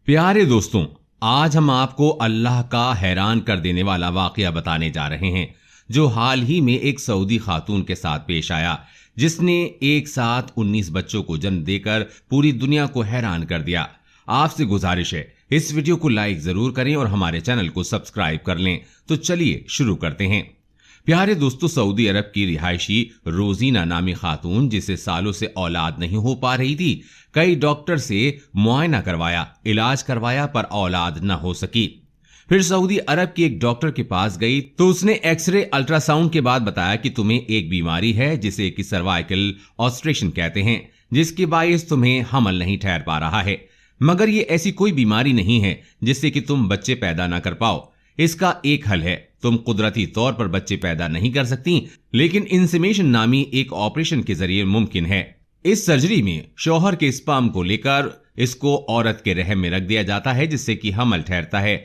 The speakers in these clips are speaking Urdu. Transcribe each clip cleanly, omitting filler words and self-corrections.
پیارے دوستوں، آج ہم آپ کو اللہ کا حیران کر دینے والا واقعہ بتانے جا رہے ہیں جو حال ہی میں ایک سعودی خاتون کے ساتھ پیش آیا، جس نے ایک ساتھ 19 بچوں کو جنم دے کر پوری دنیا کو حیران کر دیا۔ آپ سے گزارش ہے اس ویڈیو کو لائک ضرور کریں اور ہمارے چینل کو سبسکرائب کر لیں۔ تو چلیے شروع کرتے ہیں۔ پیارے دوستو، سعودی عرب کی رہائشی روزینہ نامی خاتون، جسے سالوں سے اولاد نہیں ہو پا رہی تھی، کئی ڈاکٹر سے معائنہ کروایا، علاج کروایا، پر اولاد نہ ہو سکی۔ پھر سعودی عرب کی ایک ڈاکٹر کے پاس گئی تو اس نے ایکس رے الٹرا ساؤنڈ کے بعد بتایا کہ تمہیں ایک بیماری ہے جسے کہ سروائیکل آسٹریشن کہتے ہیں، جس کے باعث تمہیں حمل نہیں ٹھہر پا رہا ہے، مگر یہ ایسی کوئی بیماری نہیں ہے جس سے کہ تم بچے پیدا نہ کر پاؤ۔ اس کا ایک حل ہے، تم قدرتی طور پر بچے پیدا نہیں کر سکتی، لیکن انسیمیشن نامی ایک آپریشن کے ذریعے ممکن ہے۔ اس سرجری میں شوہر کے اسپرم کو لے کر اس کو عورت کے رحم میں رکھ دیا جاتا ہے، جس سے کہ حمل ٹھہرتا ہے۔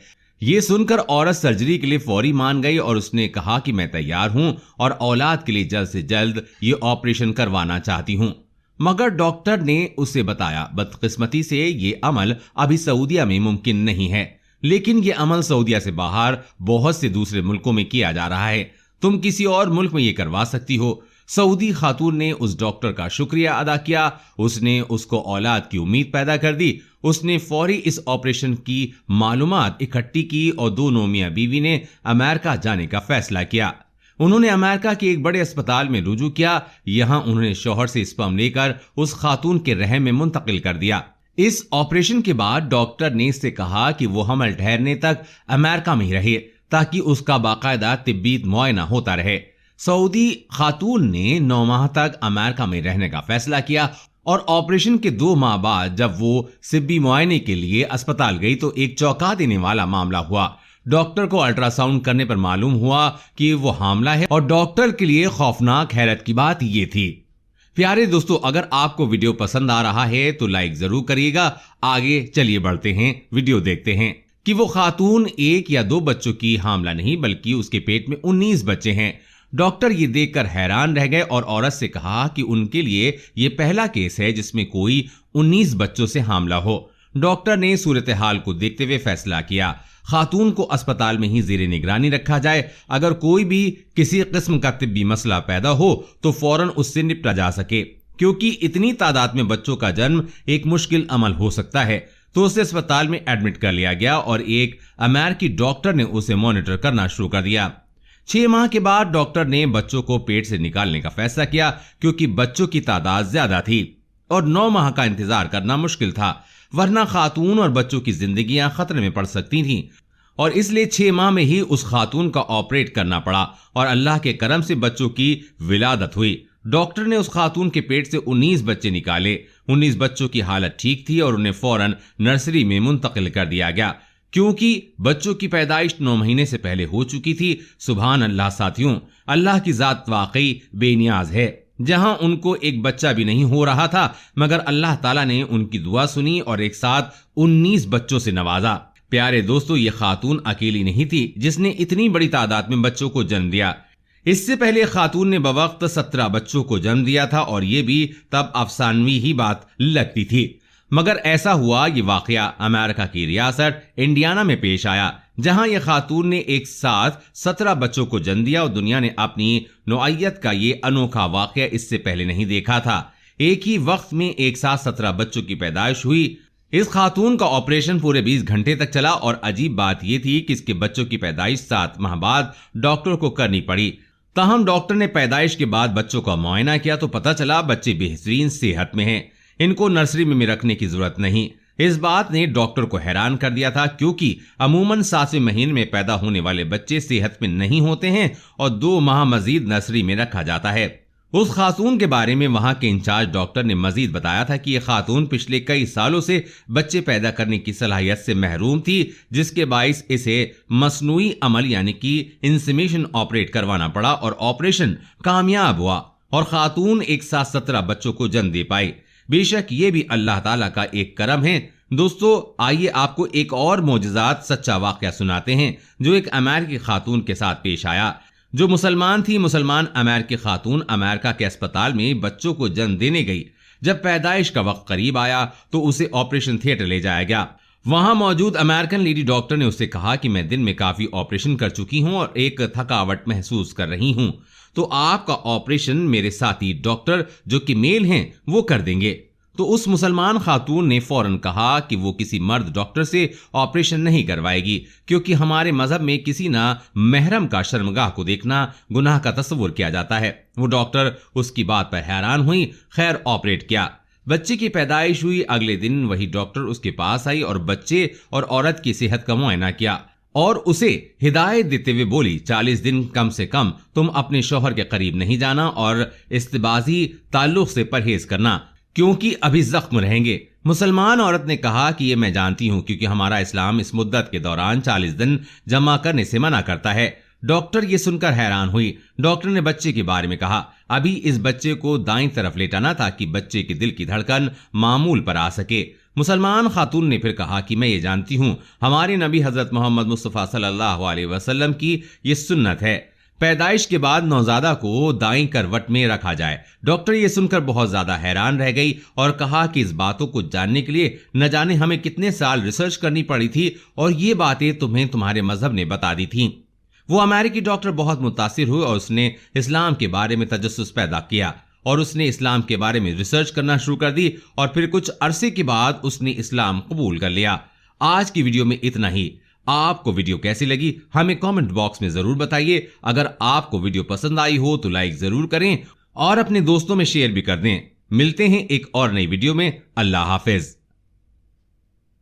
یہ سن کر عورت سرجری کے لیے فوری مان گئی اور اس نے کہا کہ میں تیار ہوں اور اولاد کے لیے جلد سے جلد یہ آپریشن کروانا چاہتی ہوں، مگر ڈاکٹر نے اسے بتایا بدقسمتی سے یہ عمل ابھی سعودیہ میں ممکن نہیں ہے، لیکن یہ عمل سعودیہ سے باہر بہت سے دوسرے ملکوں میں کیا جا رہا ہے، تم کسی اور ملک میں یہ کروا سکتی ہو۔ سعودی خاتون نے اس ڈاکٹر کا شکریہ ادا کیا، اس نے اس کو اولاد کی امید پیدا کر دی۔ اس نے فوری اس آپریشن کی معلومات اکٹھی کی اور دونوں میاں بیوی نے امریکہ جانے کا فیصلہ کیا۔ انہوں نے امریکہ کے ایک بڑے اسپتال میں رجوع کیا، یہاں انہوں نے شوہر سے اسپرم لے کر اس خاتون کے رحم میں منتقل کر دیا۔ اس آپریشن کے بعد ڈاکٹر نے اس سے کہا کہ وہ حمل ٹھہرنے تک امریکہ میں ہی رہے تاکہ اس کا باقاعدہ طبی معائنہ ہوتا رہے۔ سعودی خاتون نے 9 ماہ تک امریکہ میں رہنے کا فیصلہ کیا اور آپریشن کے 2 ماہ بعد جب وہ طبی معائنے کے لیے اسپتال گئی تو ایک چونکا دینے والا معاملہ ہوا۔ ڈاکٹر کو الٹرا ساؤنڈ کرنے پر معلوم ہوا کہ وہ حاملہ ہے، اور ڈاکٹر کے لیے خوفناک حیرت کی بات یہ تھی۔ پیارے دوستو، اگر آپ کو ویڈیو پسند آ رہا ہے تو لائک ضرور کریے گا۔ آگے چلیے بڑھتے ہیں، ویڈیو دیکھتے ہیں کہ وہ خاتون 1 یا 2 بچوں کی حاملہ نہیں بلکہ اس کے پیٹ میں 19 بچے ہیں۔ ڈاکٹر یہ دیکھ کر حیران رہ گئے اور عورت سے کہا کہ ان کے لیے یہ پہلا کیس ہے جس میں کوئی 19 بچوں سے حاملہ ہو۔ ڈاکٹر نے صورتحال کو دیکھتے ہوئے فیصلہ کیا خاتون کو اسپتال میں ہی زیر نگرانی رکھا جائے، اگر کوئی بھی کسی قسم کا طبی مسئلہ پیدا ہو تو فوراً اس سے نپٹا جا سکے، کیونکہ اتنی تعداد میں بچوں کا جنم ایک مشکل عمل ہو سکتا ہے۔ تو اسے اسپتال میں ایڈمٹ کر لیا گیا اور ایک امریکی ڈاکٹر نے اسے مانیٹر کرنا شروع کر دیا۔ 6 ماہ کے بعد ڈاکٹر نے بچوں کو پیٹ سے نکالنے کا فیصلہ کیا، کیونکہ بچوں کی تعداد زیادہ تھی اور 9 ماہ کا انتظار کرنا مشکل تھا، ورنہ خاتون اور بچوں کی زندگیاں خطرے میں پڑ سکتی تھیں، اور اس لیے 6 ماہ میں ہی اس خاتون کا آپریٹ کرنا پڑا اور اللہ کے کرم سے بچوں کی ولادت ہوئی۔ ڈاکٹر نے اس خاتون کے پیٹ سے 19 بچے نکالے۔ 19 بچوں کی حالت ٹھیک تھی اور انہیں فوراً نرسری میں منتقل کر دیا گیا، کیونکہ بچوں کی پیدائش 9 مہینے سے پہلے ہو چکی تھی۔ سبحان اللہ ساتھیوں، اللہ کی ذات واقعی بے نیاز ہے۔ جہاں ان کو ایک بچہ بھی نہیں ہو رہا تھا، مگر اللہ تعالیٰ نے ان کی دعا سنی اور ایک ساتھ 19 بچوں سے نوازا۔ پیارے دوستو، یہ خاتون اکیلی نہیں تھی جس نے اتنی بڑی تعداد میں بچوں کو جنم دیا۔ اس سے پہلے خاتون نے بوقت 17 بچوں کو جنم دیا تھا اور یہ بھی تب افسانوی ہی بات لگتی تھی، مگر ایسا ہوا۔ یہ واقعہ امریکہ کی ریاست انڈیانا میں پیش آیا، جہاں یہ خاتون نے ایک ساتھ 17 بچوں کو جنم دیا اور دنیا نے اپنی نوعیت کا یہ انوکھا واقعہ اس سے پہلے نہیں دیکھا تھا۔ ایک ہی وقت میں ایک ساتھ 17 بچوں کی پیدائش ہوئی۔ اس خاتون کا آپریشن پورے 20 گھنٹے تک چلا اور عجیب بات یہ تھی کہ اس کے بچوں کی پیدائش 7 ماہ بعد ڈاکٹر کو کرنی پڑی۔ تاہم ڈاکٹر نے پیدائش کے بعد بچوں کا معائنہ کیا تو پتہ چلا بچے بہترین صحت میں ہیں، ان کو نرسری میں رکھنے کی ضرورت نہیں۔ اس بات نے ڈاکٹر کو حیران کر دیا تھا، کیونکہ عموماً 7ویں مہینے میں پیدا ہونے والے بچے صحت میں نہیں ہوتے ہیں اور 2 ماہ مزید نرسری میں رکھا جاتا ہے۔ اس خاتون کے بارے میں وہاں کے انچارج ڈاکٹر نے مزید بتایا تھا کہ یہ خاتون پچھلے کئی سالوں سے بچے پیدا کرنے کی صلاحیت سے محروم تھی، جس کے باعث اسے مصنوعی عمل یعنی کہ انسیمیشن آپریٹ کروانا پڑا اور آپریشن کامیاب ہوا اور خاتون ایک ساتھ 17 بچوں کو جنم دے پائی۔ بے شک یہ بھی اللہ تعالیٰ کا ایک کرم ہے۔ دوستو، آئیے آپ کو ایک اور معجزات سچا واقعہ سناتے ہیں جو ایک امریکی خاتون کے ساتھ پیش آیا، جو مسلمان تھی۔ مسلمان امریکی خاتون امریکہ کے اسپتال میں بچوں کو جنم دینے گئی۔ جب پیدائش کا وقت قریب آیا تو اسے آپریشن تھیٹر لے جایا گیا۔ وہاں موجود امریکن لیڈی ڈاکٹر نے اسے کہا کہ میں دن میں کافی آپریشن کر چکی ہوں اور ایک تھکاوٹ محسوس کر رہی ہوں، تو آپ کا آپریشن میرے ساتھی ڈاکٹر جو کہ میل ہیں وہ کر دیں گے۔ تو اس مسلمان خاتون نے فوراً کہا کہ وہ کسی مرد ڈاکٹر سے آپریشن نہیں کروائے گی، کیونکہ ہمارے مذہب میں کسی نہ محرم کا شرمگاہ کو دیکھنا گناہ کا تصور کیا جاتا ہے۔ وہ ڈاکٹر اس کی بات پر حیران ہوئی، خیر آپریٹ کیا۔ بچے کی پیدائش ہوئی، اگلے دن وہی ڈاکٹر اس کے پاس آئی اور بچے اور عورت کی صحت کا معائنہ کیا اور اسے ہدایت دیتے ہوئے بولی 40 دن کم سے کم تم اپنے شوہر کے قریب نہیں جانا اور استباحی تعلق سے پرہیز کرنا، کیونکہ ابھی زخم رہیں گے۔ مسلمان عورت نے کہا کہ یہ میں جانتی ہوں، کیونکہ ہمارا اسلام اس مدت کے دوران 40 دن جمع کرنے سے منع کرتا ہے۔ ڈاکٹر یہ سن کر حیران ہوئی۔ ڈاکٹر نے بچے کے بارے میں کہا، ابھی اس بچے کو دائیں طرف لیٹانا تاکہ بچے کے دل کی دھڑکن معمول پر آ سکے۔ مسلمان خاتون نے پھر کہا کہ میں یہ جانتی ہوں، ہمارے نبی حضرت محمد مصطفیٰ صلی اللہ علیہ وسلم کی یہ سنت ہے، پیدائش کے بعد نوزادہ کو دائیں کروٹ میں رکھا جائے۔ ڈاکٹر یہ سن کر بہت زیادہ حیران رہ گئی اور کہا کہ اس باتوں کو جاننے کے لیے نہ جانے ہمیں کتنے سال ریسرچ کرنی پڑی تھی اور یہ باتیں تمہیں تمہارے مذہب نے بتا دی تھیں۔ وہ امریکی ڈاکٹر بہت متاثر ہوئے اور اس نے اسلام کے بارے میں تجسس پیدا کیا اور اس نے اسلام کے بارے میں ریسرچ کرنا شروع کر دی اور پھر کچھ عرصے کے بعد اس نے اسلام قبول کر لیا۔ آج کی ویڈیو میں اتنا ہی۔ آپ کو ویڈیو کیسی لگی ہمیں کامنٹ باکس میں ضرور بتائیے۔ اگر آپ کو ویڈیو پسند آئی ہو تو لائک ضرور کریں اور اپنے دوستوں میں شیئر بھی کر دیں۔ ملتے ہیں ایک اور نئی ویڈیو میں۔ اللہ حافظ۔